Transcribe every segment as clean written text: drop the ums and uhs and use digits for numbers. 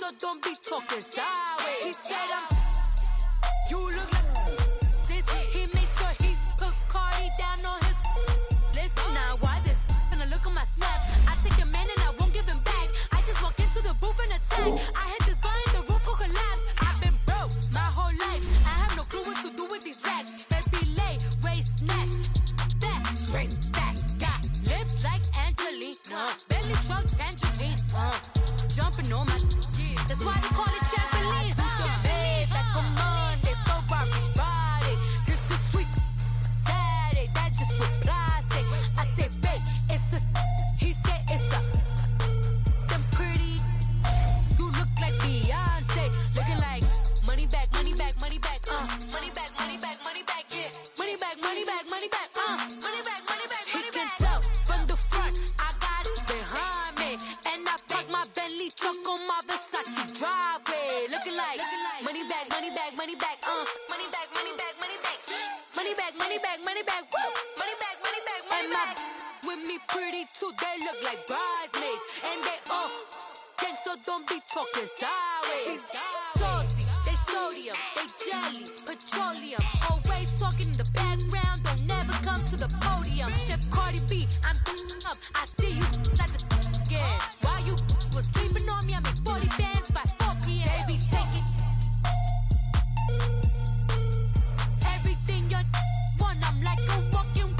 so don't be talking sideways. He said you look like this. He makes sure he put Cardi down on his list. Now why this? Gonna look on my snap. I take a man and I won't give him back. I just walk into the booth and attack. I hit this guy in the roof will collapse. I've been broke my whole life. I have no clue what to do with these racks. Every lay, waist snatch, back, straight back. Got lips like Angelina, belly truck tangerine. Jumping on my, that's why they call it trampoline. Babe, like a Monday, for body. This is sweet Saturday, that's just for plastic. I say, babe, it's a, he said it's a, them pretty, you look like Beyonce. Looking like money back, money back, money back, money back, money back, money back, yeah. Money back, money back, money back, money back, money back, money back. He can tell from the front, I got it behind me. And I park my Bentley truck on my Versace driveway. Looking like money back, money back, money back, money back, money back, money back. Money back, money back, money back, woo. Money back, money back, money back. With me pretty too, they look like bridesmaids. And they all gang, so don't be talking sideways. Salty, they sodium, they jelly, petroleum. Always talking in the background, don't never come to the podium. Chef Cardi B, I'm up, I see you like the again. While you was sleeping on me, I make 40 bands by 4 p.m. Baby, take it. Everything you want, I'm like a walking.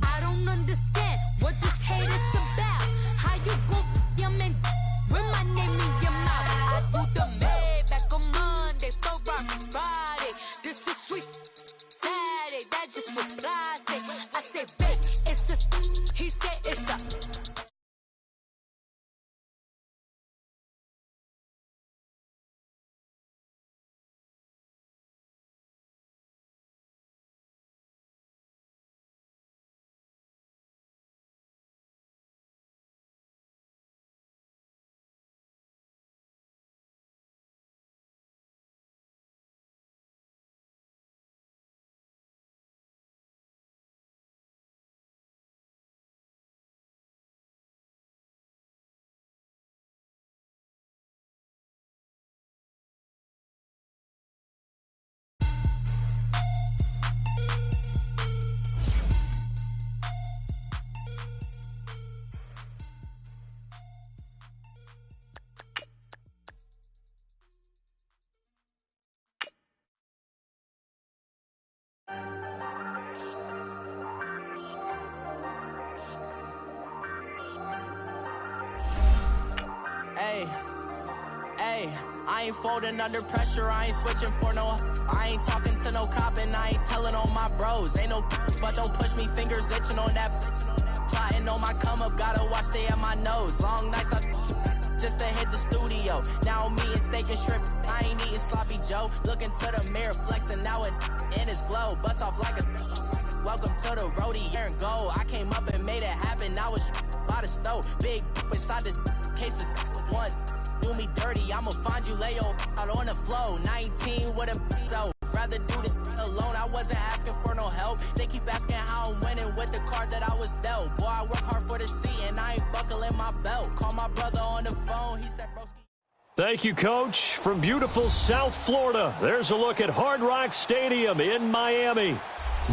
I don't understand what this hate is about. How you go your man with my name in your mouth? I do the Maybach on Monday, for Friday. This is sweet Saturday, that's just for plastic. I say, babe, it's a, he said it's a. Hey, I ain't folding under pressure, I ain't switching for no. I ain't talking to no cop and I ain't telling on my bros. Ain't no but don't push me, fingers itching on that. Plotting on my come up, gotta watch stay at my nose. Long nights just to hit the studio. Now I'm eating steak and shrimp, I ain't eating sloppy Joe. Looking to the mirror, flexing now in his glow. Bust off like a welcome to the roadie, year and gold. I came up and made it happen, I was by the stove. Big inside this cases once. Do me dirty, I'ma find you, lay your out on the flow. 19 with a so rather do this alone. I wasn't asking for no help. They keep asking how I'm winning with the card that I was dealt. Boy, I work hard for the seat and I ain't buckling my belt. Call my brother on the phone, he said, broski. Thank you, Coach. From beautiful South Florida, there's a look at Hard Rock Stadium in Miami.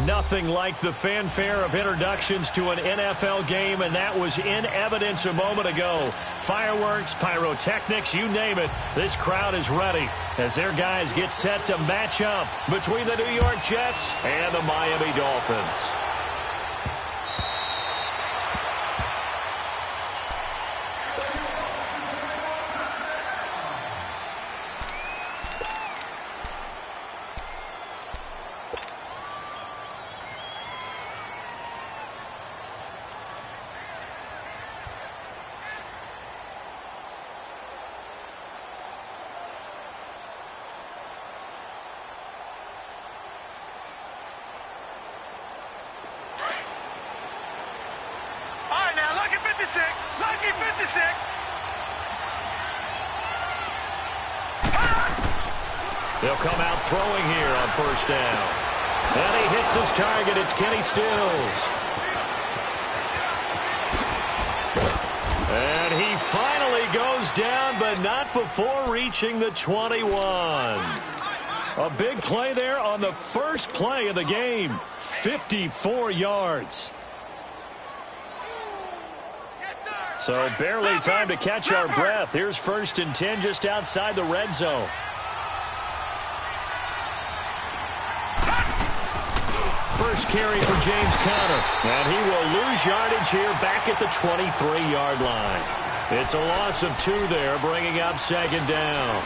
Nothing like the fanfare of introductions to an NFL game, and that was in evidence a moment ago. Fireworks, pyrotechnics, you name it. This crowd is ready as their guys get set to match up between the New York Jets and the Miami Dolphins. Lucky 56. They'll come out throwing here on first down. And he hits his target. It's Kenny Stills. And he finally goes down, but not before reaching the 21. A big play there on the first play of the game. 54 yards. So barely time to catch our breath. Here's 1st and 10 just outside the red zone. First carry for James Conner. And he will lose yardage here back at the 23-yard line. It's a loss of 2 there, bringing up 2nd down.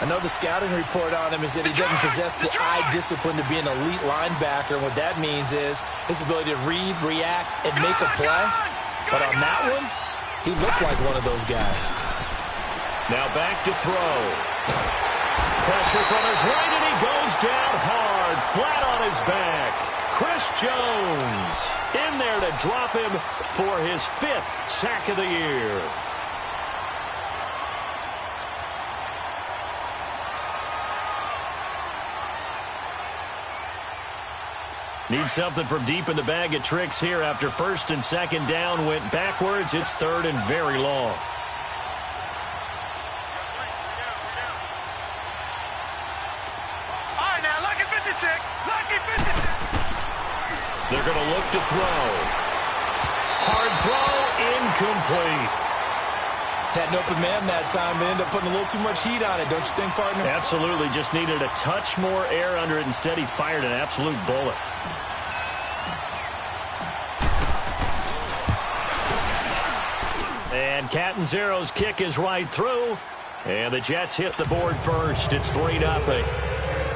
I know the scouting report on him is that he doesn't possess the eye discipline to be an elite linebacker. And what that means is his ability to read, react, and make a play. But on that one, he looked like one of those guys. Now back to throw. Pressure from his right, and he goes down hard, flat on his back. Chris Jones in there to drop him for his 5th sack of the year. Need something from deep in the bag of tricks here after 1st and 2nd down went backwards. It's 3rd and very long. They're going to look to throw. Hard throw, incomplete. Had an open man that time, but ended up putting a little too much heat on it, don't you think, partner? Absolutely. Just needed a touch more air under it. Instead, he fired an absolute bullet. And Catanzero's kick is right through. And the Jets hit the board first. It's 3-0.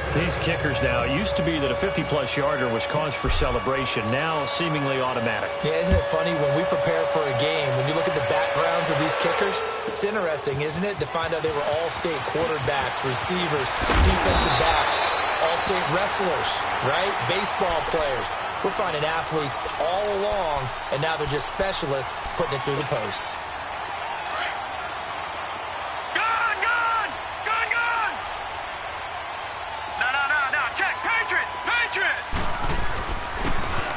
These kickers now, it used to be that a 50-plus yarder was cause for celebration. Now, seemingly automatic. Yeah, isn't it funny when we prepare for a game, when you look at the backgrounds of these kickers, it's interesting, isn't it, to find out they were all-state quarterbacks, receivers, defensive backs, all-state wrestlers, right? Baseball players. We're finding athletes all along, and now they're just specialists putting it through the posts.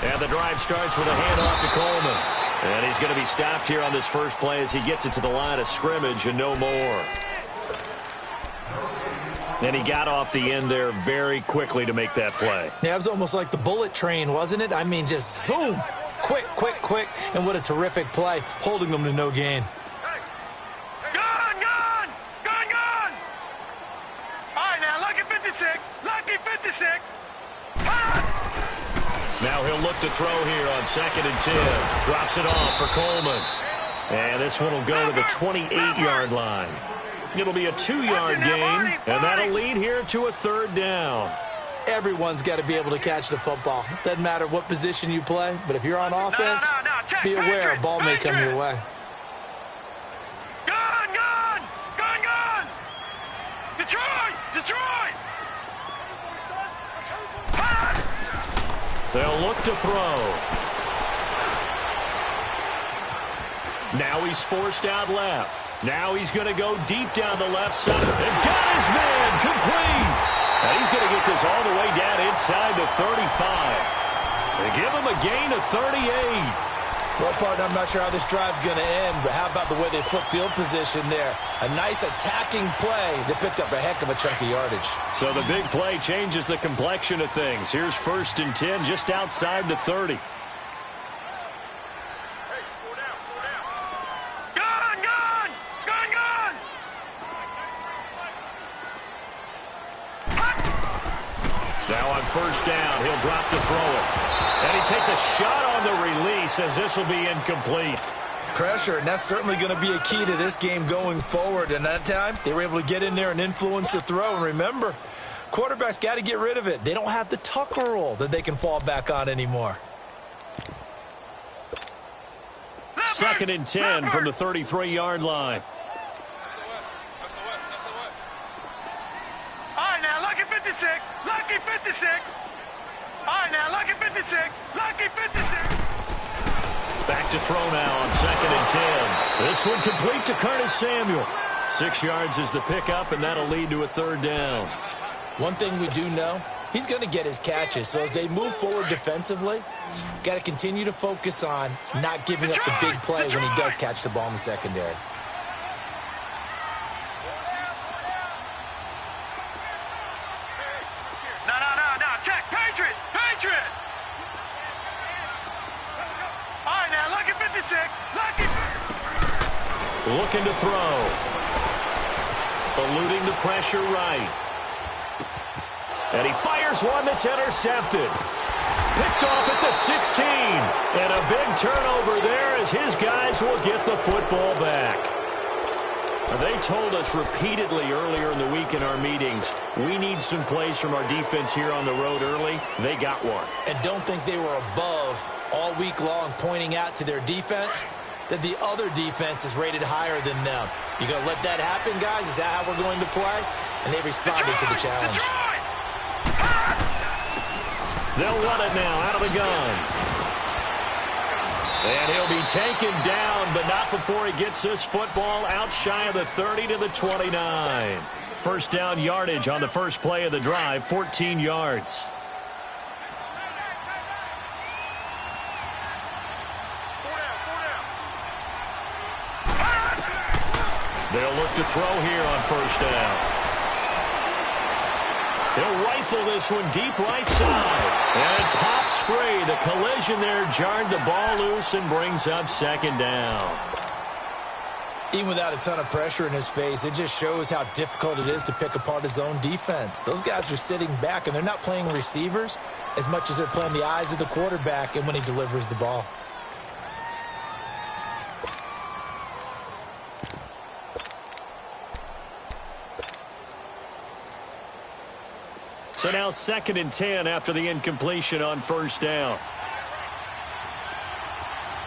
And the drive starts with a handoff to Coleman. And he's going to be stopped here on this first play as he gets it to the line of scrimmage and no more. And he got off the end there very quickly to make that play. Yeah, it was almost like the bullet train, wasn't it? I mean, just zoom. Quick, quick, quick. And what a terrific play, holding them to no gain. Gone! Gone! All right, now, lucky 56. Lucky 56. Now he'll look to throw here on 2nd and 10. Drops it off for Coleman. And this one will go to the 28-yard line. It'll be a 2-yard gain, and that'll lead here to a 3rd down. Everyone's got to be able to catch the football. Doesn't matter what position you play, but if you're on offense, be aware a ball may come your way. Gone! Detroit! They'll look to throw. Now he's forced out left. Now he's going to go deep down the left side. And got his man complete. And he's going to get this all the way down inside the 35. They give him a gain of 38. Well, partner, I'm not sure how this drive's going to end, but how about the way they flip field position there? A nice attacking play that picked up a heck of a chunk of yardage. So the big play changes the complexion of things. Here's 1st and 10 just outside the 30. Now on 1st down, he'll drop to throw it. And he takes a shot on the release as this will be incomplete. Pressure, and that's certainly going to be a key to this game going forward. And that time, they were able to get in there and influence the throw. And remember, quarterbacks got to get rid of it. They don't have the tucker roll that they can fall back on anymore. 2nd and 10 from the 33-yard line. All right, now, lucky 56. Lucky 56. All right, now, lucky 56. Lucky 56. Back to throw now on 2nd and 10. This one complete to Curtis Samuel. 6 yards is the pickup, and that'll lead to a 3rd down. One thing we do know, he's going to get his catches. So as they move forward defensively, got to continue to focus on not giving up the big play when he does catch the ball in the secondary. Looking to throw. Eluding the pressure right. And he fires one that's intercepted. Picked off at the 16. And a big turnover there as his guys will get the football back. They told us repeatedly earlier in the week in our meetings, we need some plays from our defense here on the road early. They got one. And don't think they were above all week long pointing out to their defense that the other defense is rated higher than them. You going to let that happen, guys? Is that how we're going to play? And they responded to the challenge. They'll run it now out of the gun. And he'll be taken down, but not before he gets this football out shy of the 30 to the 29. First down yardage on the first play of the drive, 14 yards. They'll look to throw here on first down. He'll rifle this one deep right side. And it pops free. The collision there jarred the ball loose and brings up second down. Even without a ton of pressure in his face, it just shows how difficult it is to pick apart his own defense. Those guys are sitting back, and they're not playing receivers as much as they're playing the eyes of the quarterback and when he delivers the ball. So now 2nd and 10 after the incompletion on first down.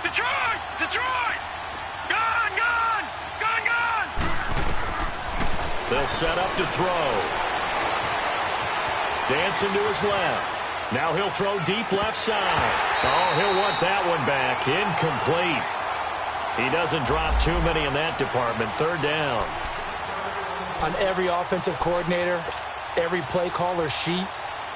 Detroit! Detroit! Gun! Gun! Gun! Gun! They'll set up to throw. Dancing to his left. Now he'll throw deep left side. Oh, he'll want that one back. Incomplete. He doesn't drop too many in that department. Third down. On every offensive coordinator, every play caller sheet,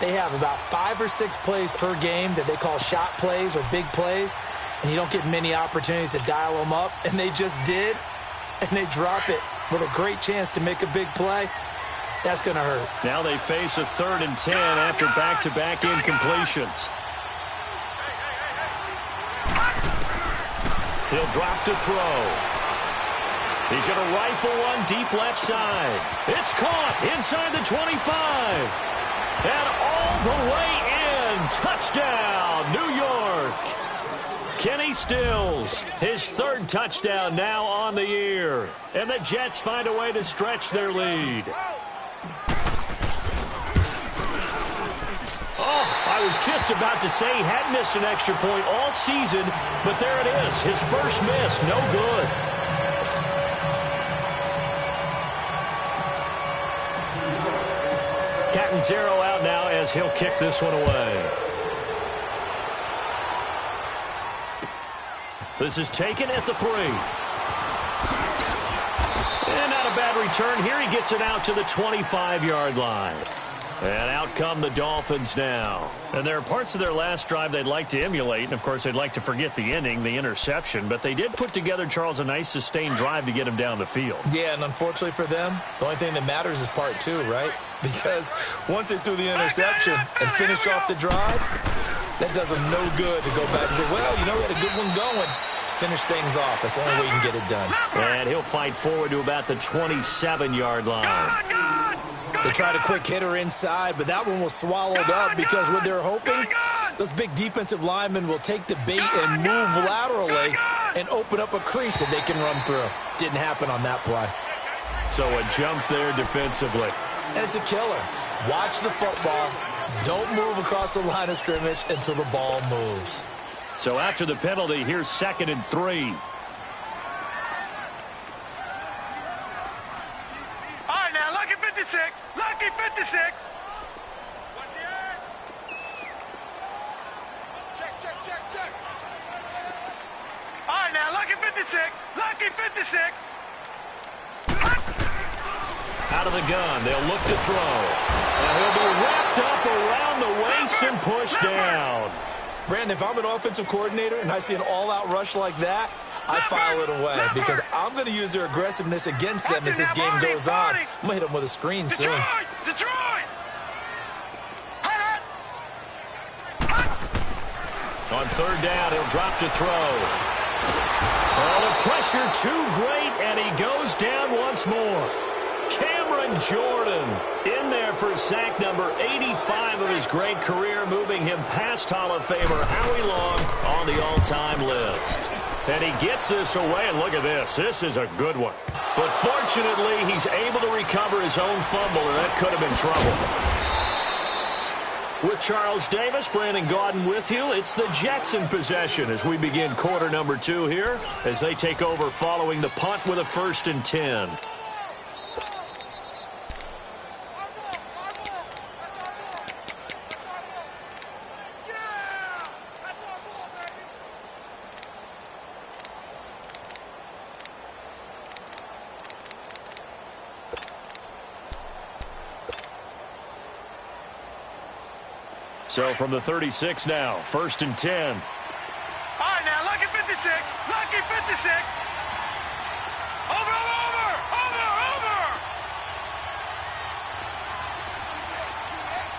they have about 5 or 6 plays per game that they call shot plays or big plays, and you don't get many opportunities to dial them up, and they just did, and they drop it with a great chance to make a big play. That's going to hurt. Now they face a 3rd and 10 after back-to-back incompletions. He'll drop to throw. He's going to rifle one deep left side. It's caught inside the 25. And all the way in. Touchdown, New York. Kenny Stills, his 3rd touchdown now on the year. And the Jets find a way to stretch their lead. Oh, I was just about to say he had missed an extra point all season, but there it is. His first miss, no good. Catanzaro out now as he'll kick this one away. This is taken at the 3. And not a bad return here. He gets it out to the 25-yard line. And out come the Dolphins now. And there are parts of their last drive they'd like to emulate. And, of course, they'd like to forget the ending, the interception. But they did put together, Charles, a nice sustained drive to get him down the field. Yeah, and unfortunately for them, the only thing that matters is part 2, right? Because once they threw the interception and finished off the drive, that does them no good to go back and say, well, you know, we had a good one going. Finish things off. That's the only way you can get it done. And he'll fight forward to about the 27-yard line. They tried a quick hitter inside, but that one was swallowed up because what they're hoping, those big defensive linemen will take the bait and move laterally and open up a crease that they can run through. Didn't happen on that play. So a jump there defensively. And it's a killer. Watch the football. Don't move across the line of scrimmage until the ball moves. So after the penalty, here's 2nd and 3. All right, now, lucky 56. Lucky 56. Check. All right, now, lucky 56. Lucky 56. Out of the gun, they'll look to throw. And he'll be wrapped up around the waist and pushed down. Brandon, if I'm an offensive coordinator and I see an all-out rush like that, I file it away because I'm going to use their aggressiveness against them as this game goes on. I'm going to hit them with a screen soon. Detroit! On 3rd down, he'll drop to throw. Oh, the pressure too great, and he goes down once more. Cameron Jordan in there for sack number 85 of his great career, moving him past Hall of Famer Howie Long on the all-time list. And he gets this away, and look at this. This is a good one. But fortunately, he's able to recover his own fumble, and that could have been trouble. With Charles Davis, Brandon Gaudin with you. It's the Jets in possession as we begin quarter number 2 here as they take over following the punt with a 1st and 10. So from the 36 now, 1st and 10. All right, now, lucky 56. Lucky 56. Over.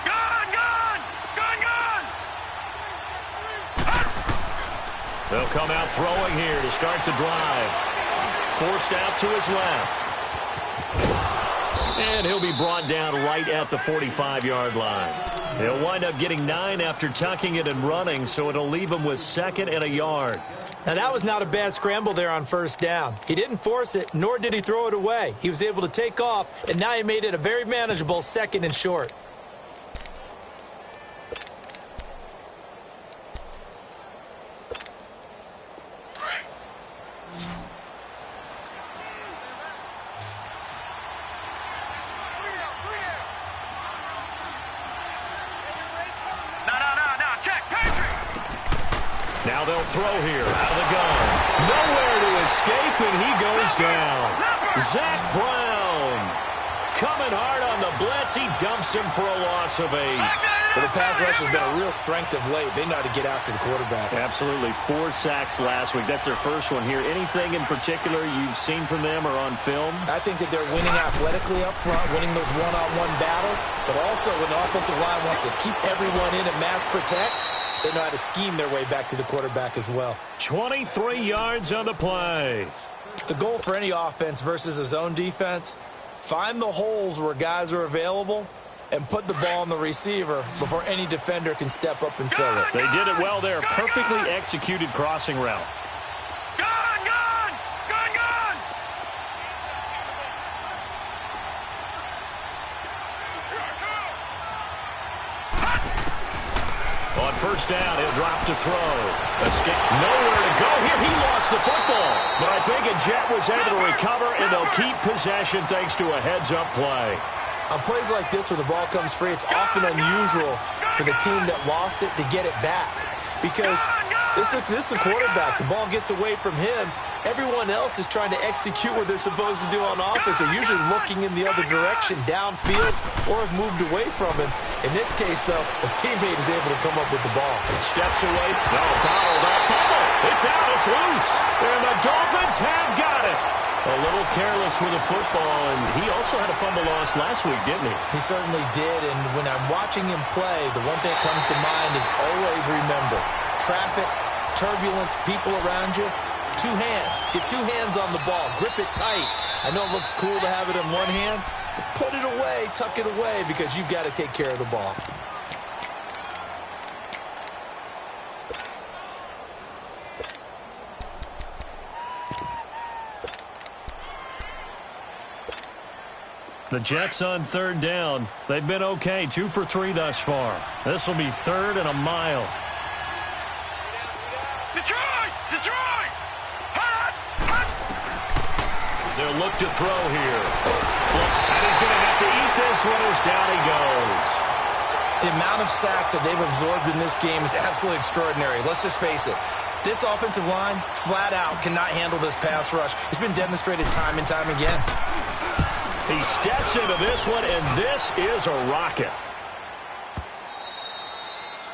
Gone. They'll come out throwing here to start the drive. Forced out to his left. And he'll be brought down right at the 45-yard line. He'll wind up getting 9 after tucking it and running, so it'll leave him with 2nd and a yard. Now, that was not a bad scramble there on 1st down. He didn't force it, nor did he throw it away. He was able to take off, and now he made it a very manageable 2nd and short. Now they'll throw here out of the gun. Nowhere to escape, and he goes down. Zach Brown coming hard on the blitz. He dumps him for a loss of 8. Well, the pass rush has been a real strength of late. They know how to get after the quarterback. Absolutely. 4 sacks last week. That's their first one here. Anything in particular you've seen from them or on film? I think that they're winning athletically up front, winning those one-on-one battles, but also when the offensive line wants to keep everyone in and mass protect, they know how to scheme their way back to the quarterback as well. 23 yards on the play. The goal for any offense versus a zone defense, find the holes where guys are available and put the ball on the receiver before any defender can step up and fill it. They did it well there. Perfectly executed crossing route. On 1st down, he'll drop to throw. Escape. Nowhere to go here. He lost the football. But I think a Jet was able to recover, and they'll keep possession thanks to a heads-up play. On plays like this where the ball comes free, it's often unusual for the team that lost it to get it back. Because this is the quarterback. The ball gets away from him. Everyone else is trying to execute what they're supposed to do on offense. They're usually looking in the other direction, downfield, or have moved away from him. In this case, though, a teammate is able to come up with the ball. Steps away. No, bottled up. Fumble. It's out. It's loose. And the Dolphins have got it. A little careless with the football, and he also had a fumble loss last week, didn't he? He certainly did, and when I'm watching him play, the one thing that comes to mind is always remember, traffic, turbulence, people around you, 2 hands. Get 2 hands on the ball. Grip it tight. I know it looks cool to have it in one hand, but put it away, tuck it away, because you've got to take care of the ball. The Jets on 3rd down. They've been okay. 2 for 3 thus far. This will be 3rd and a mile. Detroit! They'll look to throw here. And he's going to have to eat this one as down he goes. The amount of sacks that they've absorbed in this game is absolutely extraordinary. Let's just face it. This offensive line, flat out, cannot handle this pass rush. It's been demonstrated time and time again. He steps into this one, and this is a rocket.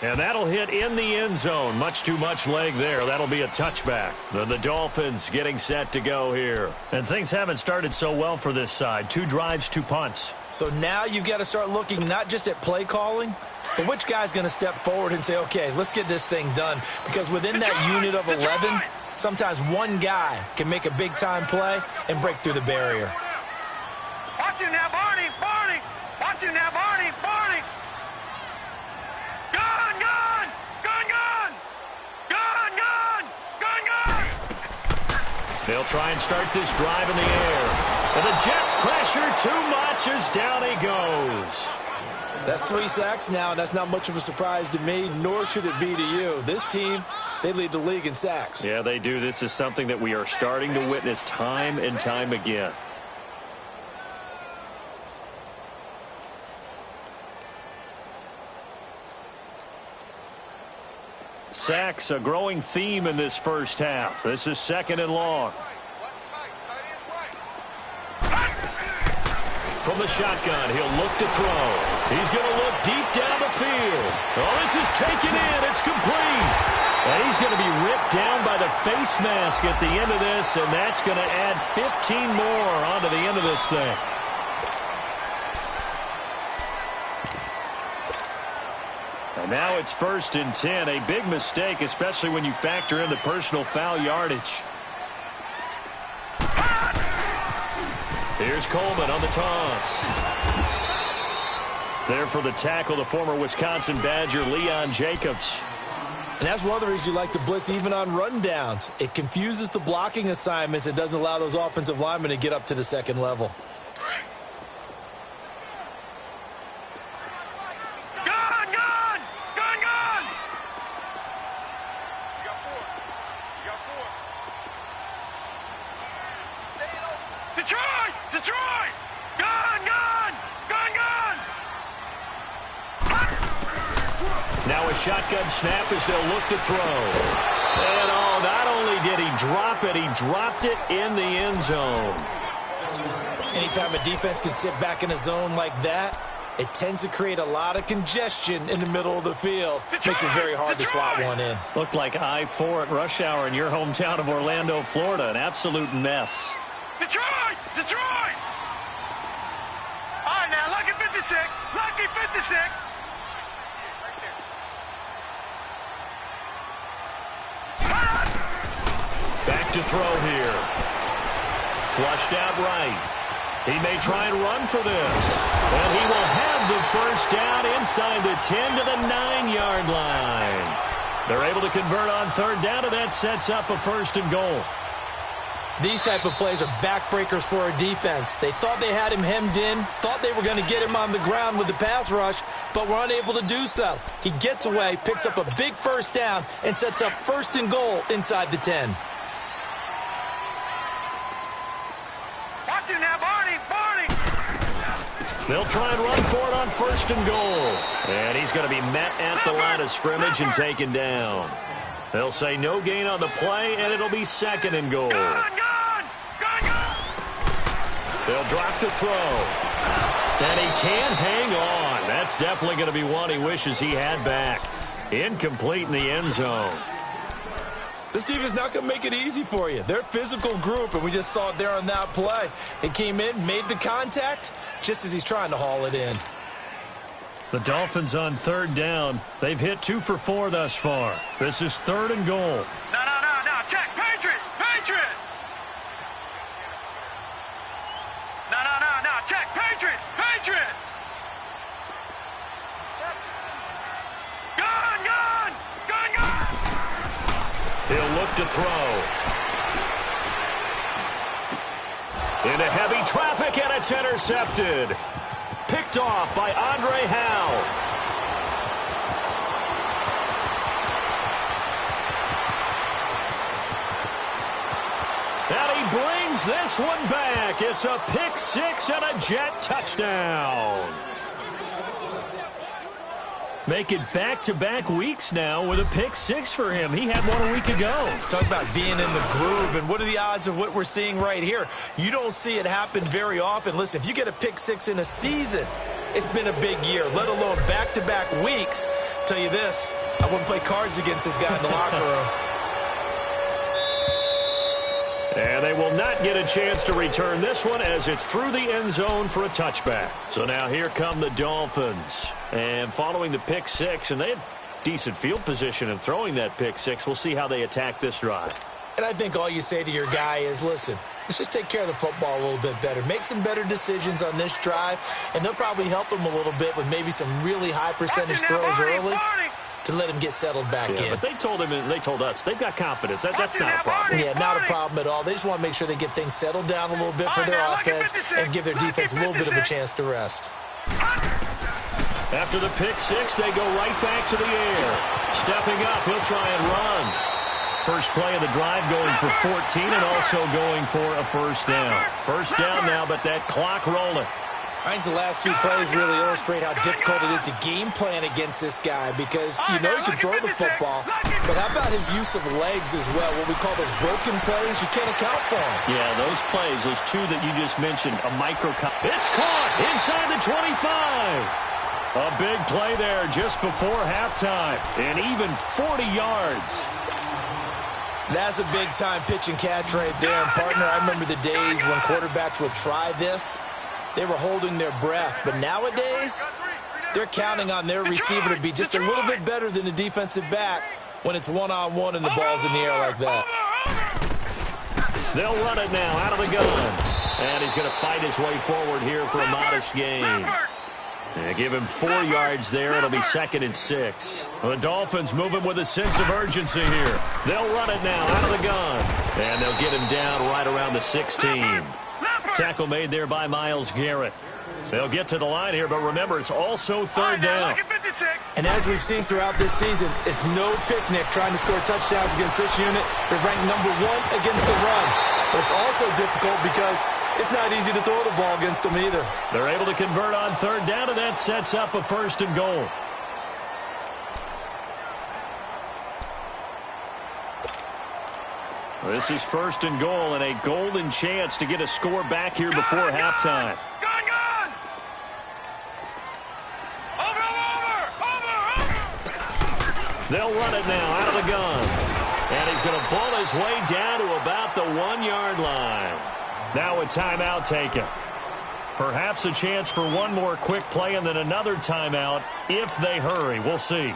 And that'll hit in the end zone. Much too much leg there. That'll be a touchback. Then the Dolphins getting set to go here. And things haven't started so well for this side. 2 drives, 2 punts. So now you've got to start looking not just at play calling, but which guy's going to step forward and say, okay, let's get this thing done. Because within that unit of 11, Sometimes one guy can make a big-time play and break through the barrier. Watch him now, Barney! Barney! Watch him now, Barney! Barney! Gun! Gun! Gun! Gun! Gun! Gun! Gun! Gun! They'll try and start this drive in the air. And the Jets pressure too much as down he goes. That's 3 sacks now, and that's not much of a surprise to me, nor should it be to you. This team, they lead the league in sacks. Yeah, they do. This is something that we are starting to witness time and time again. Sacks, a growing theme in this first half. This is 2nd and long. From the shotgun, he'll look to throw. He's going to look deep down the field. Oh, this is taken in. It's complete. And he's going to be ripped down by the face mask at the end of this, and that's going to add 15 more onto the end of this thing. And now it's 1st and 10. A big mistake, especially when you factor in the personal foul yardage. Here's Coleman on the toss. There for the tackle, the former Wisconsin Badger, Leon Jacobs. And that's one of the reasons you like to blitz even on rundowns. It confuses the blocking assignments. It doesn't allow those offensive linemen to get up to the 2nd level. Gun! Gun! Gun! Gun! You got 4. You got 4. Detroit! Detroit! Gun! Gun! Gun! Gun! Now a shotgun snap as they'll look to throw. And oh, not only did he drop it, he dropped it in the end zone. Anytime a defense can sit back in a zone like that, it tends to create a lot of congestion in the middle of the field. Makes it very hard to slot one in. Looked like I-4 at rush hour in your hometown of Orlando, Florida. An absolute mess. Detroit! Detroit! All right, now, lucky 56. Lucky 56. Back to throw here. Flushed out right. He may try and run for this. And he will have the first down inside the 10 to the 9-yard line. They're able to convert on 3rd down, and that sets up a 1st and goal. These type of plays are backbreakers for a defense. They thought they had him hemmed in, thought they were going to get him on the ground with the pass rush, but were unable to do so. He gets away, picks up a big 1st down, and sets up 1st and goal inside the 10. Watch him now, Barney! Barney! They'll try and run for it on 1st and goal. And he's going to be met at the line of scrimmage and taken down. They'll say no gain on the play, and it'll be 2nd and goal. Gun! Gun! Gun! Gun! They'll drop to throw. And he can't hang on. That's definitely going to be one he wishes he had back. Incomplete in the end zone. This team is not going to make it easy for you. They're a physical group, and we just saw it there on that play. He came in, made the contact, just as he's trying to haul it in. The Dolphins on 3rd down. They've hit 2 for 4 thus far. This is 3rd and goal. No, check. Patriot! Patriot! No, check. Patriot! Patriot! Gun! Gun! Gun! Gun! He'll look to throw. Into heavy traffic, and it's intercepted. Picked off by Andre Howe. And he brings this one back. It's a pick 6 and a Jet touchdown. Make it back-to-back weeks now with a pick 6 for him. He had one a week ago. Talk about being in the groove, and what are the odds of what we're seeing right here? You don't see it happen very often. Listen, if you get a pick 6 in a season, it's been a big year, let alone back-to-back weeks. Tell you this, I wouldn't play cards against this guy in the locker room. And they will not get a chance to return this one as it's through the end zone for a touchback. So now here come the Dolphins. And following the pick 6, and they had decent field position in throwing that pick 6. We'll see how they attack this drive. And I think all you say to your guy is, listen, let's just take care of the football a little bit better. Make some better decisions on this drive, and they'll probably help him a little bit with maybe some really high percentage throws early to let him get settled back in. But they told him and they told us they've got confidence. That's not a problem. Yeah, not a problem at all. They just want to make sure they get things settled down a little bit for their offense and give their defense a little bit of a chance to rest. After the pick six, they go right back to the air. Stepping up, he'll try and run. First play of the drive going for 14 and also going for a first down. First down now, but that clock rolling. I think the last two plays really illustrate how difficult it is to game plan against this guy because you know he can throw the football, but how about his use of legs as well? What we call those broken plays, you can't account for them. Yeah, those plays, those two that you just mentioned, a micro. It's caught inside the 25. A big play there just before halftime, and even 40 yards. That's a big-time pitch and catch right there. And, partner, I remember the days when quarterbacks would try this. They were holding their breath. But nowadays, they're counting on their receiver to be just a little bit better than the defensive back when it's one-on-one and the ball's in the air like that. They'll run it now out of the gun. And he's going to fight his way forward here for a modest gain. They give him 4 yards there. It'll be 2nd and 6. The Dolphins moving with a sense of urgency here. They'll run it now out of the gun. And they'll get him down right around the 16. Tackle made there by Myles Garrett. They'll get to the line here, but remember, it's also 3rd down. And as we've seen throughout this season, it's no picnic trying to score touchdowns against this unit. They're ranked number 1 against the run. But it's also difficult because it's not easy to throw the ball against them either. They're able to convert on 3rd down, and that sets up a 1st and goal. This is 1st and goal and a golden chance to get a score back here before halftime. Gone! Over! They'll run it now out of the gun. And he's going to pull his way down to about the 1-yard line. Now a timeout taken. Perhaps a chance for one more quick play and then another timeout if they hurry. We'll see.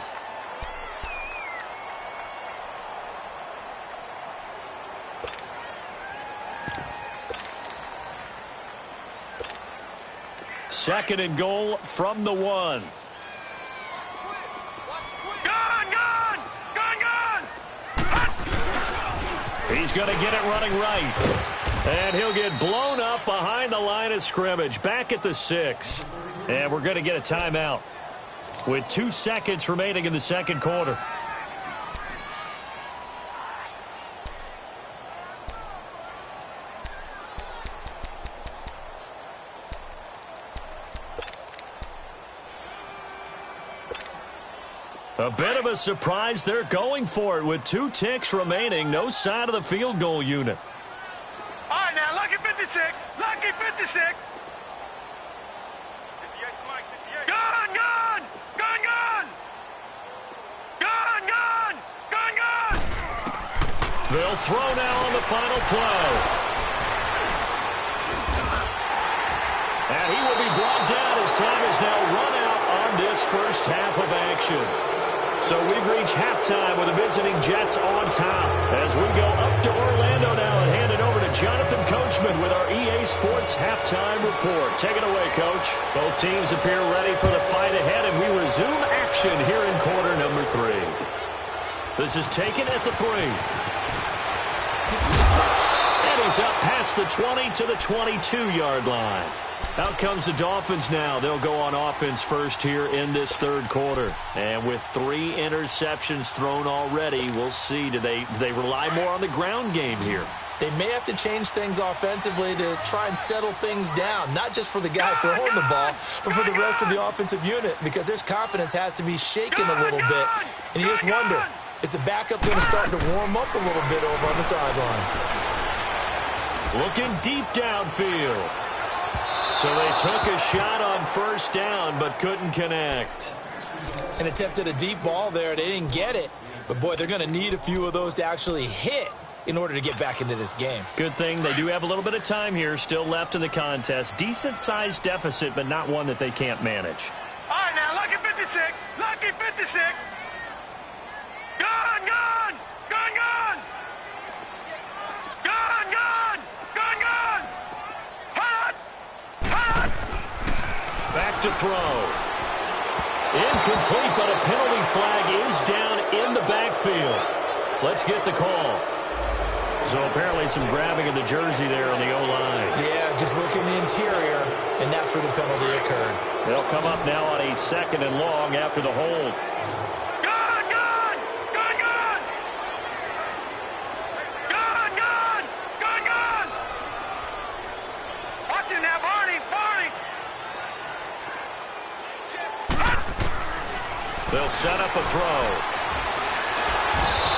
Second and goal from the 1. He's going to get it running right. And he'll get blown up behind the line of scrimmage. Back at the 6. And we're going to get a timeout with 2 seconds remaining in the second quarter. A bit of a surprise. They're going for it with 2 ticks remaining. No sign of the field goal unit. All right, now, lucky 56. Lucky 56. Gone! Gone! Gone! Gone! Gone! Gone! Gone! Gone! They'll throw now on the final play. And he will be brought down as time is now run out on this first half of action. So we've reached halftime with the visiting Jets on top. As we go up to Orlando now and hand it over to Jonathan Coachman with our EA Sports Halftime Report. Take it away, Coach. Both teams appear ready for the fight ahead, and we resume action here in quarter number 3. This is taken at the 3. And he's up past the 20 to the 22-yard line. Out comes the Dolphins now. They'll go on offense first here in this 3rd quarter. And with 3 interceptions thrown already, we'll see. Do they rely more on the ground game here? They may have to change things offensively to try and settle things down, not just for the guy throwing the ball, but for the rest of the offensive unit, because their confidence has to be shaken a little bit. And you just wonder, is the backup going to start to warm up a little bit over on the sideline? Looking deep downfield. So they took a shot on 1st down, but couldn't connect. And attempted a deep ball there. They didn't get it. But, boy, they're going to need a few of those to actually hit in order to get back into this game. Good thing they do have a little bit of time here still left in the contest. Decent-sized deficit, but not one that they can't manage. All right, now, lucky 56. Lucky 56. Gone! Gone! Gone! Gone! Back to throw. Incomplete, but a penalty flag is down in the backfield. Let's get the call. So apparently some grabbing of the jersey there on the O-line. Yeah, just look in the interior, and that's where the penalty occurred. They'll come up now on a 2nd and long after the hold. Gone, gone! Gone, gone! Gone, gone! Gone, gone! Watch him now, Barney! Barney! They'll set up a throw.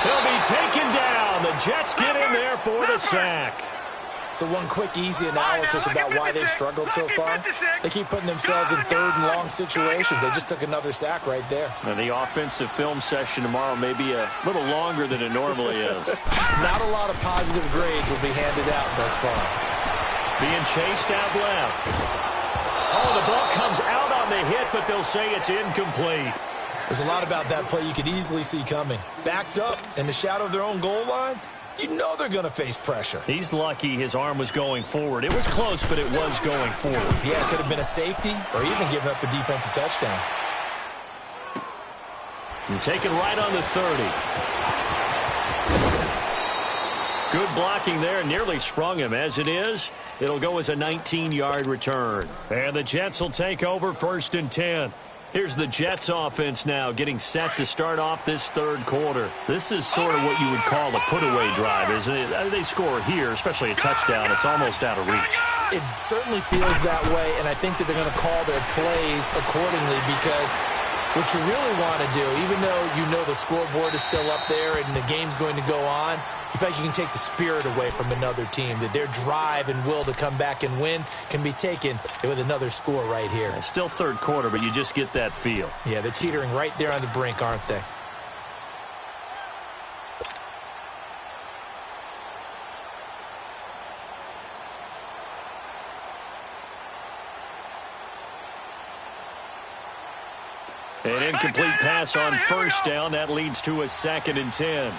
He'll be taken down. The Jets get in there for the sack. So one quick, easy analysis about why they've struggled so far. They keep putting themselves in 3rd and long situations. They just took another sack right there. And the offensive film session tomorrow may be a little longer than it normally is. Not a lot of positive grades will be handed out thus far. Being chased out left. Oh, the ball comes out on the hit, but they'll say it's incomplete. There's a lot about that play you could easily see coming. Backed up in the shadow of their own goal line, you know they're going to face pressure. He's lucky his arm was going forward. It was close, but it was going forward. Yeah, it could have been a safety or even given up a defensive touchdown. And taken right on the 30. Good blocking there, nearly sprung him. As it is, it'll go as a 19-yard return. And the Jets will take over 1st and 10. Here's the Jets offense now getting set to start off this 3rd quarter. This is sort of what you would call a put-away drive, isn't it? They score here, especially a touchdown. It's almost out of reach. It certainly feels that way, and I think that they're going to call their plays accordingly because what you really want to do, even though you know the scoreboard is still up there and the game's going to go on, in fact, you can take the spirit away from another team, that their drive and will to come back and win can be taken with another score right here. It's still 3rd quarter, but you just get that feel. Yeah, they're teetering right there on the brink, aren't they? An incomplete pass on 1st down. That leads to a 2nd and 10.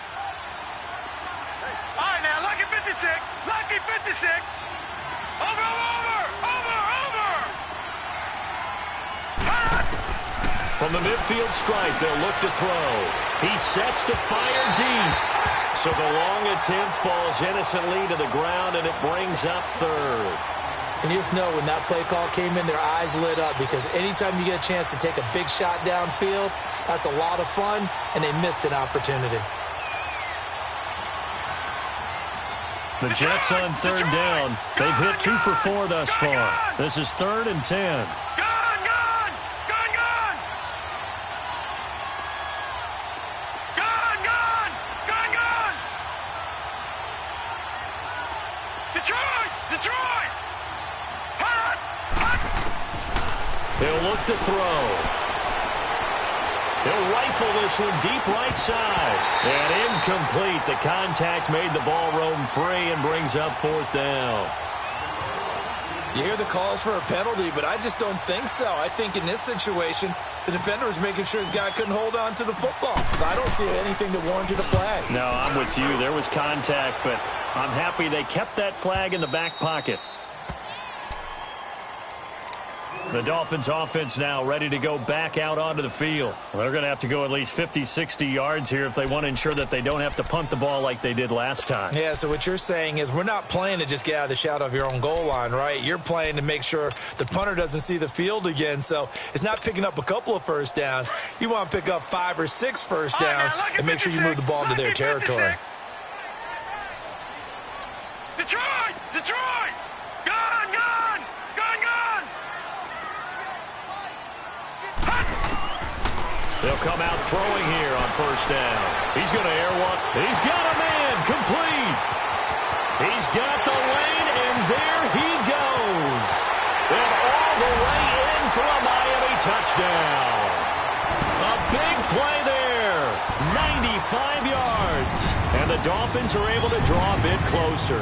All right, now, lucky 56. Lucky 56. Over, over, over, over. From the midfield stripe, they'll look to throw. He sets to fire deep. So the long attempt falls innocently to the ground, and it brings up 3rd. And you just know when that play call came in, their eyes lit up because anytime you get a chance to take a big shot downfield, that's a lot of fun, and they missed an opportunity. The Jets on 3rd down. They've hit 2 for 4 thus far. This is 3rd and 10. Gone, gone, gone, gone. Gone, gone, gone, gone. Detroit, Detroit. Hot, hot. They'll look to throw. He'll rifle this one deep right side. And incomplete. The contact made the ball roam free and brings up 4th down. You hear the calls for a penalty, but I just don't think so. I think in this situation, the defender was making sure his guy couldn't hold on to the football. So I don't see anything that warranted a flag. No, I'm with you. There was contact, but I'm happy they kept that flag in the back pocket. The Dolphins offense now ready to go back out onto the field. Well, they're going to have to go at least 50, 60 yards here if they want to ensure that they don't have to punt the ball like they did last time. Yeah, so what you're saying is we're not playing to just get out of the shadow of your own goal line, right? You're playing to make sure the punter doesn't see the field again. So it's not picking up a couple of 1st downs. You want to pick up 5 or 6 1st downs and make sure you move the ball into their territory. Detroit, Detroit. Gone, gone, gone, gone. They'll come out throwing here on 1st down. He's going to air one. He's got a man complete. He's got the lane, and there he goes. And all the way in for a Miami touchdown. A big play there. 95 yards. And the Dolphins are able to draw a bit closer.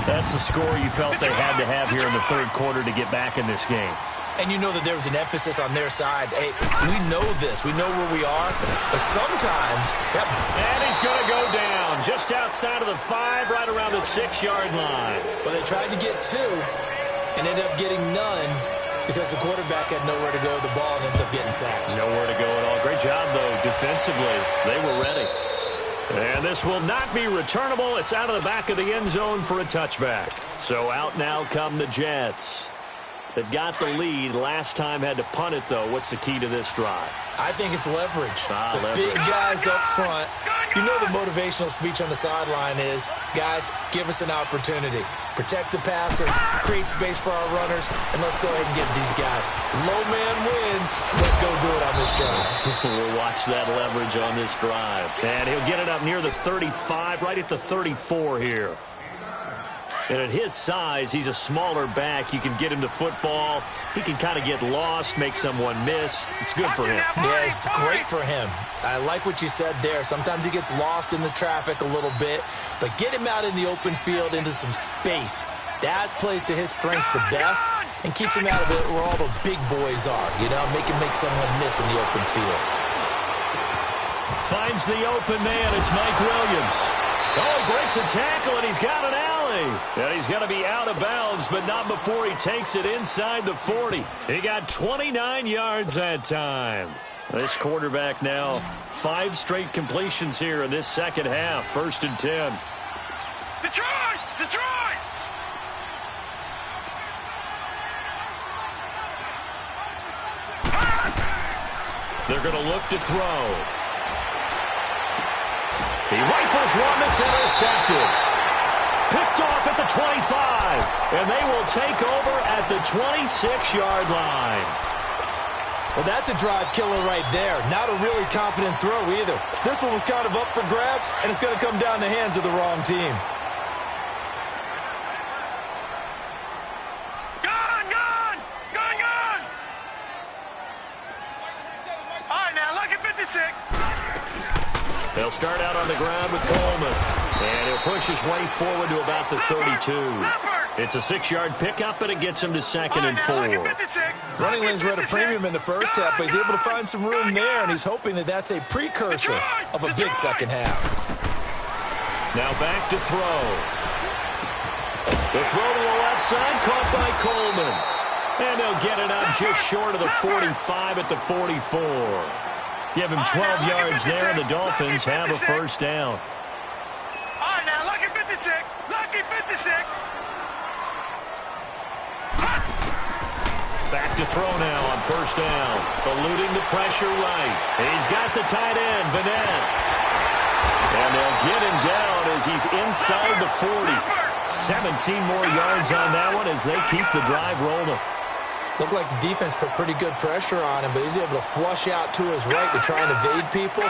That's the score you felt they had to have here in the 3rd quarter to get back in this game. And you know that there was an emphasis on their side. Hey, we know this. We know where we are. But sometimes, yep. And he's going to go down just outside of the 5, right around the 6-yard line. Well, they tried to get 2 and ended up getting none. Because the quarterback had nowhere to go with the ball and ends up getting sacked. Nowhere to go at all. Great job, though, defensively. They were ready. And this will not be returnable. It's out of the back of the end zone for a touchback. So out now come the Jets. They've got the lead. Last time had to punt it, though. What's the key to this drive? I think it's leverage. Leverage. Big guys up front. You know the motivational speech on the sideline is, guys, give us an opportunity. Protect the passer, create space for our runners, and let's go ahead and get these guys. Low man wins. Let's go do it on this drive. We'll watch that leverage on this drive. And he'll get it up near the 35, right at the 34 here. And at his size, he's a smaller back. You can get him to football. He can kind of get lost, make someone miss. It's good for him. Yeah, it's great for him. I like what you said there. Sometimes he gets lost in the traffic a little bit, but get him out in the open field into some space. That plays to his strengths the best and keeps him out of it where all the big boys are, you know, make someone miss in the open field. Finds the open man. It's Mike Williams. Oh, breaks a tackle, and he's got an alley. And he's going to be out of bounds, but not before he takes it inside the 40. He got 29 yards that time. This quarterback now, 5 straight completions here in this second half. 1st and 10. Detroit! Detroit! They're going to look to throw. He rifles one that's intercepted. Picked off at the 25. And they will take over at the 26-yard line. Well, that's a drive killer right there. Not a really confident throw either. This one was kind of up for grabs, and it's going to come down the hands of the wrong team. Gone! Gone! Gone! Gone! All right, now, lucky 56. They'll start out on the ground with Coleman. And he'll push his way forward to about the 32. It's a 6-yard pickup, and it gets him to 2nd and 4. Running lanes were at a premium in the first half, but he's able to find some room there, and he's hoping that that's a precursor of a big second half. Now back to throw. The throw to the left side, caught by Coleman. And they'll get it up just short of the 45 at the 44. Give him 12 yards there, and the Dolphins have a first down. All right, now, lucky 56. Lucky 56. Back to throw now on first down. Eluding the pressure right. He's got the tight end, Vanette. And they'll get him down as he's inside the 40. 17 more yards on that one as they keep the drive rolling. Looked like the defense put pretty good pressure on him, but he's able to flush out to his right to try and evade people.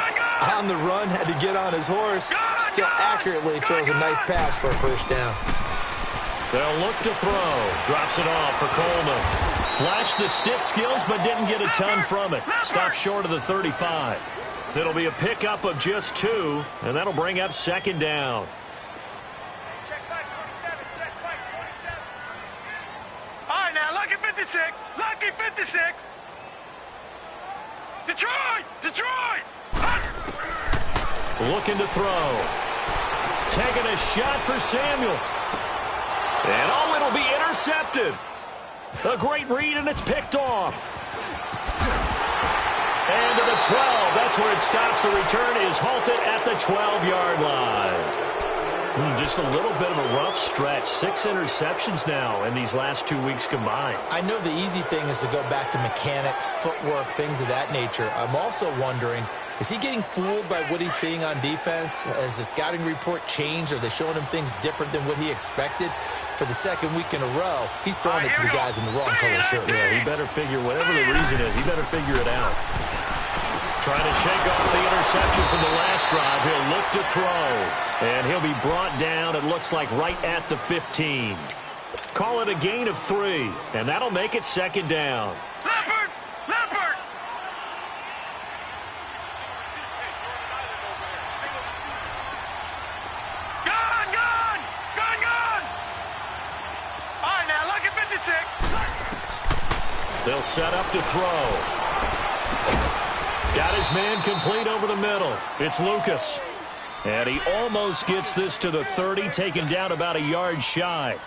On the run, had to get on his horse. Still accurately throws a nice pass for a first down. They'll look to throw. Drops it off for Coleman. Flashed the stick skills, but didn't get a ton from it. Stopped short of the 35. It'll be a pickup of just 2, and that'll bring up 2nd down. Check back 27. Check back 27. All right, now, lucky 56. Lucky 56. Detroit! Detroit! Looking to throw. Taking a shot for Samuel. And oh, it'll be intercepted. A great read, and it's picked off. And to the 12. That's where it stops. The return is halted at the 12-yard line. Just a little bit of a rough stretch. 6 interceptions now in these last 2 weeks combined. I know the easy thing is to go back to mechanics, footwork, things of that nature. I'm also wondering, is he getting fooled by what he's seeing on defense? Has the scouting report changed? Are they showing him things different than what he expected? For the 2nd week in a row, he's throwing it to the guys in the wrong color shirts. Yeah, he better figure, whatever the reason is, he better figure it out. Trying to shake off the interception from the last drive. He'll look to throw. And he'll be brought down, it looks like, right at the 15. Call it a gain of 3. And that'll make it 2nd down. Leopard! Leopard! Gone! Gone! Gone! Gone! All right, now, lucky 56. They'll set up to throw. Got his man complete over the middle. It's Lucas. And he almost gets this to the 30, taken down about a yard shy.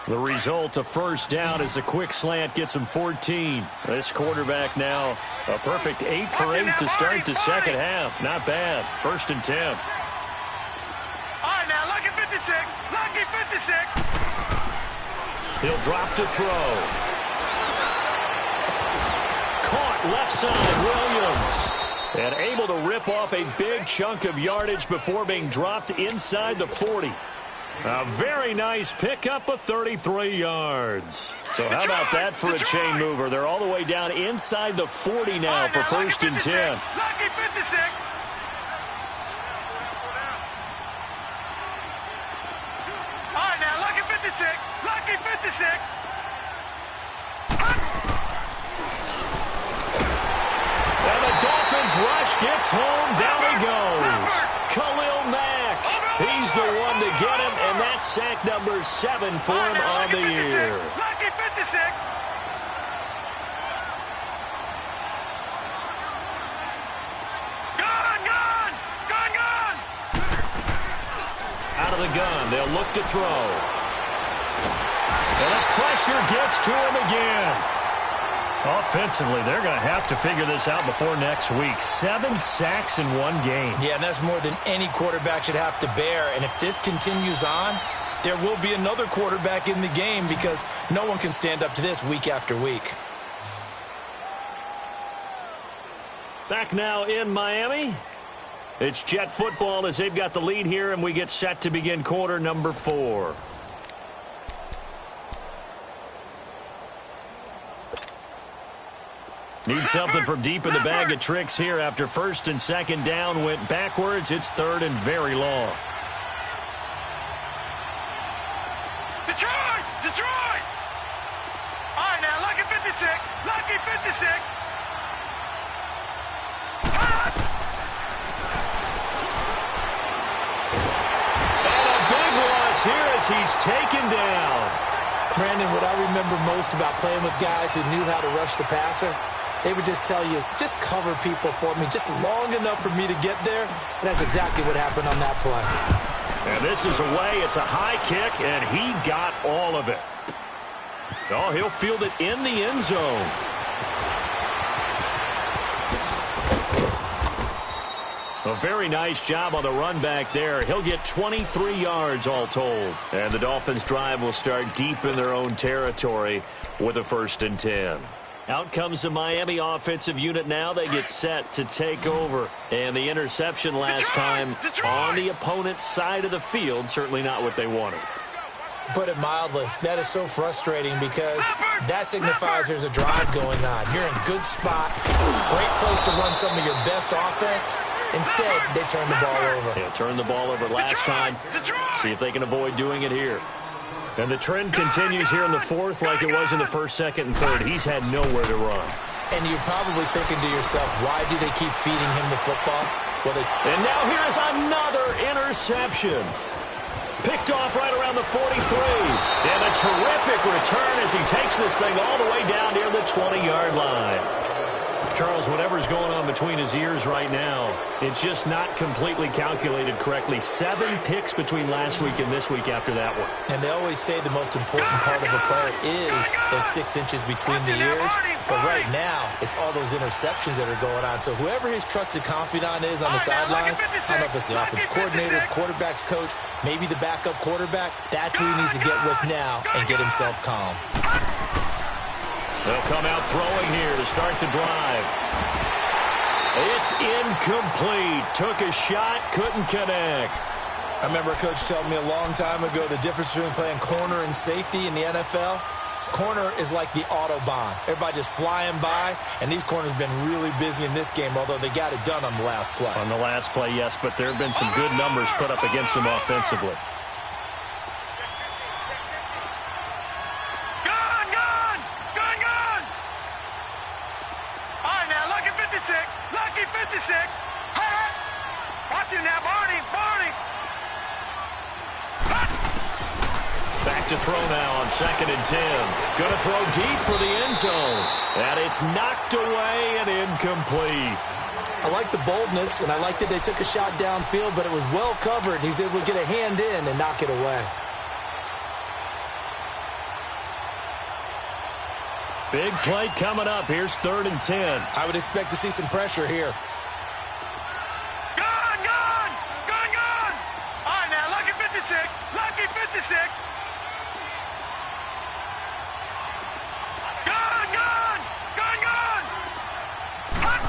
The result, a first down as a quick slant gets him 14. This quarterback now a perfect 8 for 8 to start the second half. Not bad. 1st and 10. All right, now, lucky 56. Lucky 56. He'll drop to throw. Caught left side, Williams. And able to rip off a big chunk of yardage before being dropped inside the 40. A very nice pickup of 33 yards. So how about that for a chain mover? They're all the way down inside the 40 now for 1st and 10. Lucky 56. All right, now, lucky 56. Lucky 56. And the Dolphins rush gets home. Down he goes. Khalil Mack. He's the one to get him, and that's sack number 7 for him on the year. Lucky 56. Gone. Out of the gun, they'll look to throw. And the pressure gets to him again. Offensively, they're going to have to figure this out before next week. 7 sacks in one game. Yeah, and that's more than any quarterback should have to bear. And if this continues on, there will be another quarterback in the game because no one can stand up to this week after week. Back now in Miami. It's Jet football as they've got the lead here, and we get set to begin quarter number 4. Need something from deep in the bag of tricks here after 1st and 2nd down went backwards. It's 3rd and very long. Detroit! All right, now, lucky 56. Lucky 56. And a big loss here as he's taken down. Brandon, what I remember most about playing with guys who knew how to rush the passer, they would just tell you, just cover people for me just long enough for me to get there. And that's exactly what happened on that play. And this is away. It's a high kick, and he got all of it. Oh, he'll field it in the end zone. A very nice job on the run back there. He'll get 23 yards all told. And the Dolphins' drive will start deep in their own territory with a 1st and 10. Out comes the Miami offensive unit now. They get set to take over. And the interception last time on the opponent's side of the field, certainly not what they wanted. Put it mildly, that is so frustrating because that signifies there's a drive going on. You're in a good spot, great place to run some of your best offense. Instead, they turn the ball over. Yeah, turned the ball over last time. See if they can avoid doing it here. And the trend continues here in the 4th like it was in the 1st, 2nd, and 3rd. He's had nowhere to run. And you're probably thinking to yourself, why do they keep feeding him the football? Well, and now here's another interception. Picked off right around the 43. And a terrific return as he takes this thing all the way down near the 20-yard line. Charles, whatever's going on between his ears right now, it's just not completely calculated correctly. 7 picks between last week and this week after that one. And they always say the most important part of a player is those 6 inches between the ears. But right now, it's all those interceptions that are going on. So whoever his trusted confidant is on the sidelines, I don't know if it's the offense coordinator, quarterback's coach, maybe the backup quarterback, that's who he needs to get with now and get himself calm. They'll come out throwing here to start the drive. It's incomplete. Took a shot, couldn't connect. I remember a coach telling me a long time ago the difference between playing corner and safety in the NFL. Corner is like the Autobahn. Everybody just flying by, and these corners have been really busy in this game, although they got it done on the last play. On the last play, yes, but there have been some good numbers put up against them offensively. Lucky 56. Watch him now, Barney. Back to throw now on 2nd and 10. Going to throw deep for the end zone. And it's knocked away and incomplete. I like the boldness, and I like that they took a shot downfield, but it was well covered, and he's able to get a hand in and knock it away. Big play coming up. Here's 3rd and 10. I would expect to see some pressure here. Gone! All right, now, lucky 56. Lucky 56. Gone!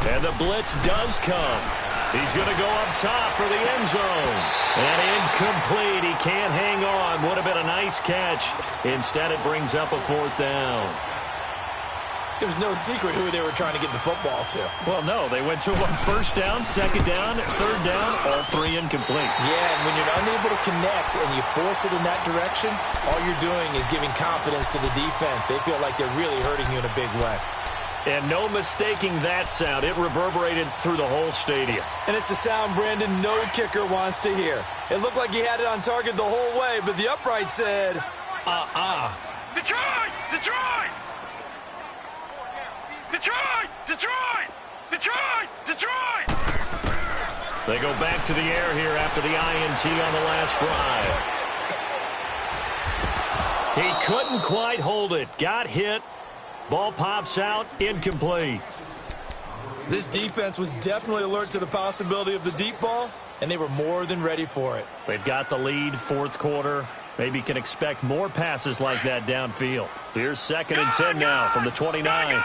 And the blitz does come. He's going to go up top for the end zone. And incomplete. He can't hang on. Would have been a nice catch. Instead, it brings up a 4th down. It was no secret who they were trying to get the football to. Well, no. They went to him on 1st down, 2nd down, 3rd down, all 3 incomplete. Yeah, and when you're unable to connect and you force it in that direction, all you're doing is giving confidence to the defense. They feel like they're really hurting you in a big way. And no mistaking that sound. It reverberated through the whole stadium. And it's the sound, Brandon, no kicker wants to hear. It looked like he had it on target the whole way, but the upright said, Detroit! They go back to the air here after the INT on the last drive. He couldn't quite hold it. Got hit. Ball pops out. Incomplete. This defense was definitely alert to the possibility of the deep ball, and they were more than ready for it. They've got the lead, 4th quarter. Maybe can expect more passes like that downfield. Here's 2nd and 10 now from the 29.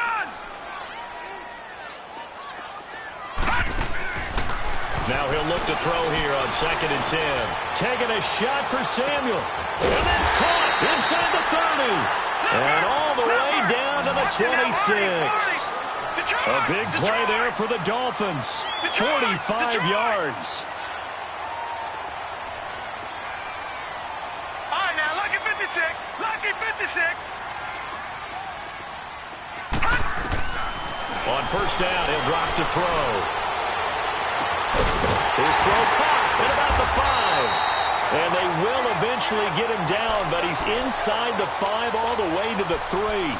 Now he'll look to throw here on 2nd and 10. Taking a shot for Samuel. And that's caught inside the 30. And all the way down to the 26. A big play there for the Dolphins. 45 yards. All right, now, lucky 56. Lucky 56. On 1st down, he'll drop to throw. His throw caught at about the 5. And they will eventually get him down, but he's inside the 5 all the way to the 3.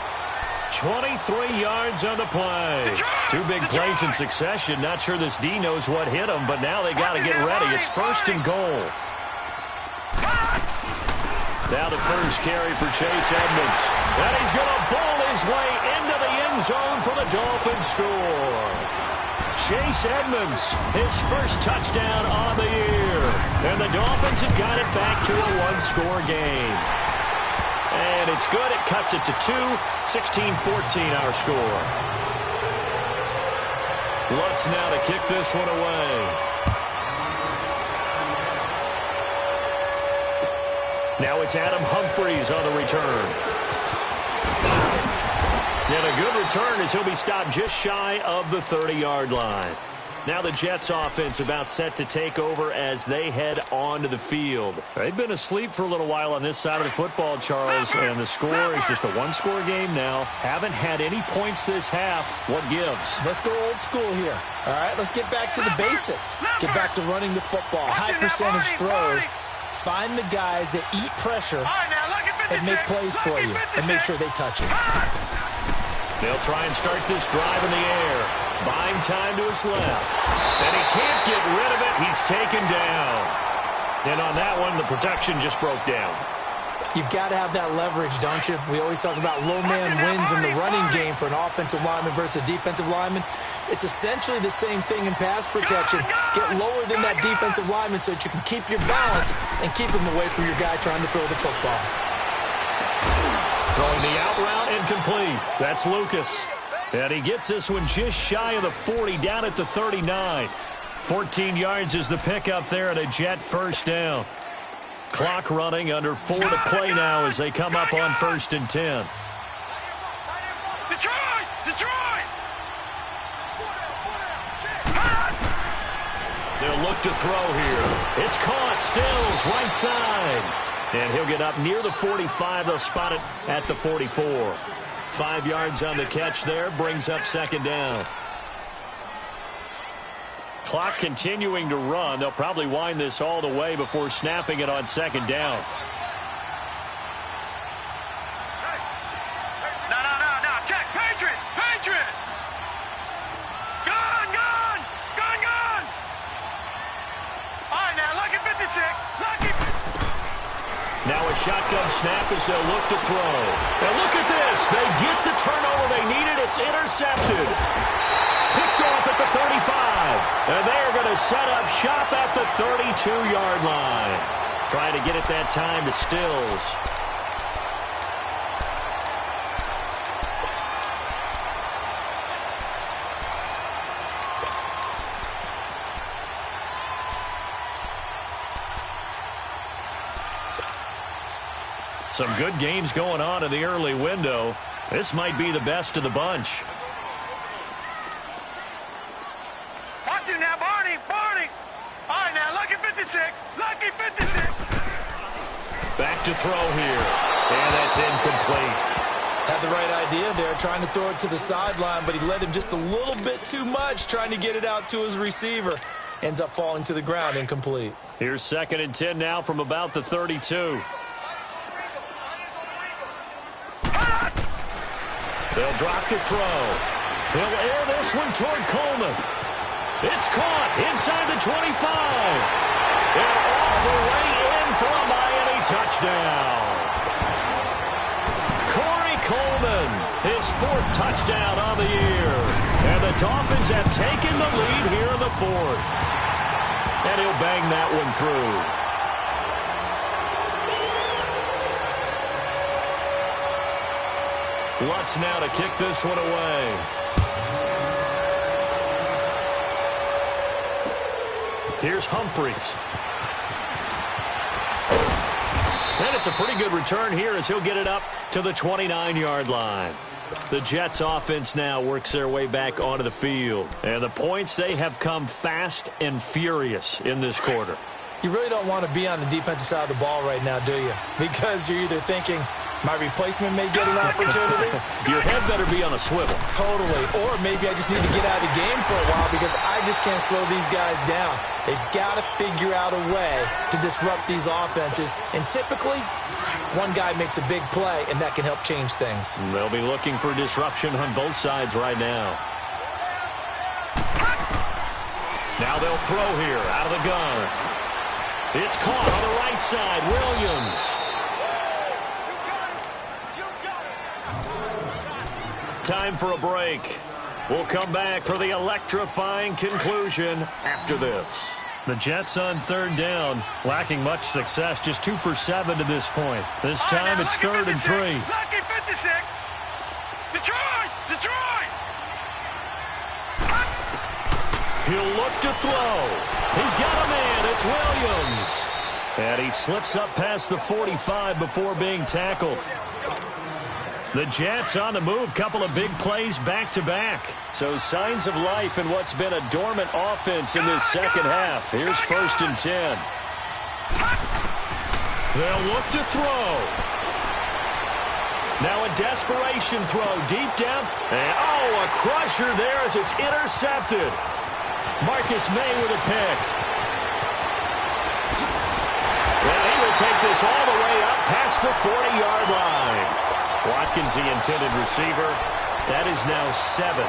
23 yards on the play. 2 big plays in succession. Not sure this D knows what hit him, but now they got to get ready. It's 1st and goal. Now the first carry for Chase Edmonds. And he's going to bowl his way into the end zone for the Dolphins score. Chase Edmonds, his first touchdown on the year. And the Dolphins have got it back to a 1-score game. And it's good. It cuts it to 2. 16-14 our score. Lutz now to kick this one away. Now it's Adam Humphries on the return. And a good return as he'll be stopped just shy of the 30-yard line. Now the Jets offense about set to take over as they head onto the field. They've been asleep for a little while on this side of the football, Charles, and the score is just a 1-score game now. Haven't had any points this half. What gives? Let's go old school here. All right, let's get back to the basics. Get back to running the football, high percentage throws. Find the guys that eat pressure and make plays for you and make sure they touch it. They'll try and start this drive in the air. Buying time to his left. And he can't get rid of it. He's taken down. And on that one, the protection just broke down. You've got to have that leverage, don't you? We always talk about low man wins in the running game for an offensive lineman versus a defensive lineman. It's essentially the same thing in pass protection. Get lower than that defensive lineman so that you can keep your balance and keep him away from your guy trying to throw the football. Throwing the out route incomplete. That's Lucas. And he gets this one just shy of the 40, down at the 39. 14 yards is the pickup there and a Jet first down. Clock running, under 4 to play now as they come up on 1st and 10. Detroit! They'll look to throw here. It's caught. Stills right side. And he'll get up near the 45. They'll spot it at the 44. 5 yards on the catch there. Brings up 2nd down. Clock continuing to run. They'll probably wind this all the way before snapping it on 2nd down. No. Check. Patriot. Gone. All right, now, lucky 56. Now a shotgun snap as they'll look to throw. And look at this. They get the turnover It's intercepted. Picked off at the 35. And they're going to set up shop at the 32-yard line. Trying to get it that time to Stills. Some good games going on in the early window. This might be the best of the bunch. Watch it now, Barney. Barney. All right, now, lucky 56. Lucky 56. Back to throw here. And that's incomplete. Had the right idea there, trying to throw it to the sideline, but he led him just a little bit too much, trying to get it out to his receiver. Ends up falling to the ground, incomplete. Here's 2nd and 10 now from about the 32. They'll drop to throw. He'll air this one toward Coleman. It's caught inside the 25. And all the way in for a Miami touchdown. Corey Coleman, his 4th touchdown on the year. And the Dolphins have taken the lead here in the 4th. And he'll bang that one through. Lutz now to kick this one away. Here's Humphries. And it's a pretty good return here as he'll get it up to the 29-yard line. The Jets offense now works their way back onto the field. And the points, they have come fast and furious in this quarter. You really don't want to be on the defensive side of the ball right now, do you? Because you're either thinking, my replacement may get an opportunity. Your head better be on a swivel. Totally. Or maybe I just need to get out of the game for a while because I just can't slow these guys down. They've got to figure out a way to disrupt these offenses. And typically, one guy makes a big play, and that can help change things. They'll be looking for disruption on both sides right now. Now they'll throw here out of the gun. It's caught on the right side. Williams. Time for a break. We'll come back for the electrifying conclusion after this. The Jets on 3rd down, lacking much success, just 2 for 7 to this point. This time it's 3rd and 3. Lucky 56. Detroit! Detroit! He'll look to throw. He's got a man. It's Williams. And he slips up past the 45 before being tackled. The Jets on the move, couple of big plays back-to-back. So signs of life in what's been a dormant offense in this second half. Here's 1st and 10. They'll look to throw. Now a desperation throw deep down. And, oh, a crusher there as it's intercepted. Marcus May with a pick. And he will take this all the way up past the 40-yard line. Watkins, the intended receiver. That is now 7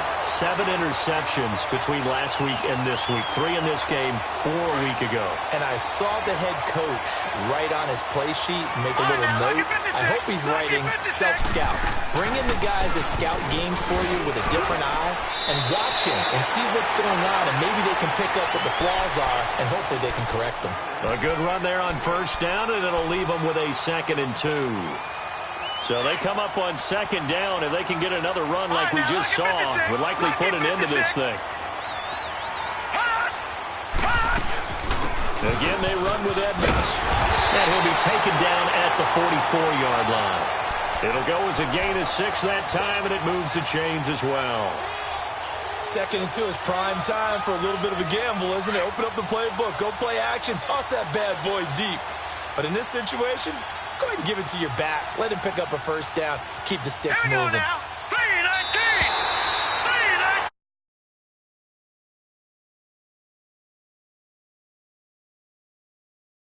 interceptions between last week and this week. 3 in this game, 4 a week ago. And I saw the head coach write on his play sheet and make a little note. I hope he's writing self-scout. Bring in the guys that scout games for you with a different eye and watch him and see what's going on, and maybe they can pick up what the flaws are, and hopefully they can correct them. A good run there on 1st down, and it'll leave them with a 2nd and 2. So they come up on 2nd down, and they can get another run like we just saw. Would likely put an end to this thing. Again, they run with Edmonds. And he'll be taken down at the 44-yard line. It'll go as a gain of 6 that time, and it moves the chains as well. 2nd and 2 is prime time for a little bit of a gamble, isn't it? Open up the playbook, go play action, toss that bad boy deep. But in this situation, go ahead and give it to your back. Let him pick up a 1st down. Keep the sticks moving.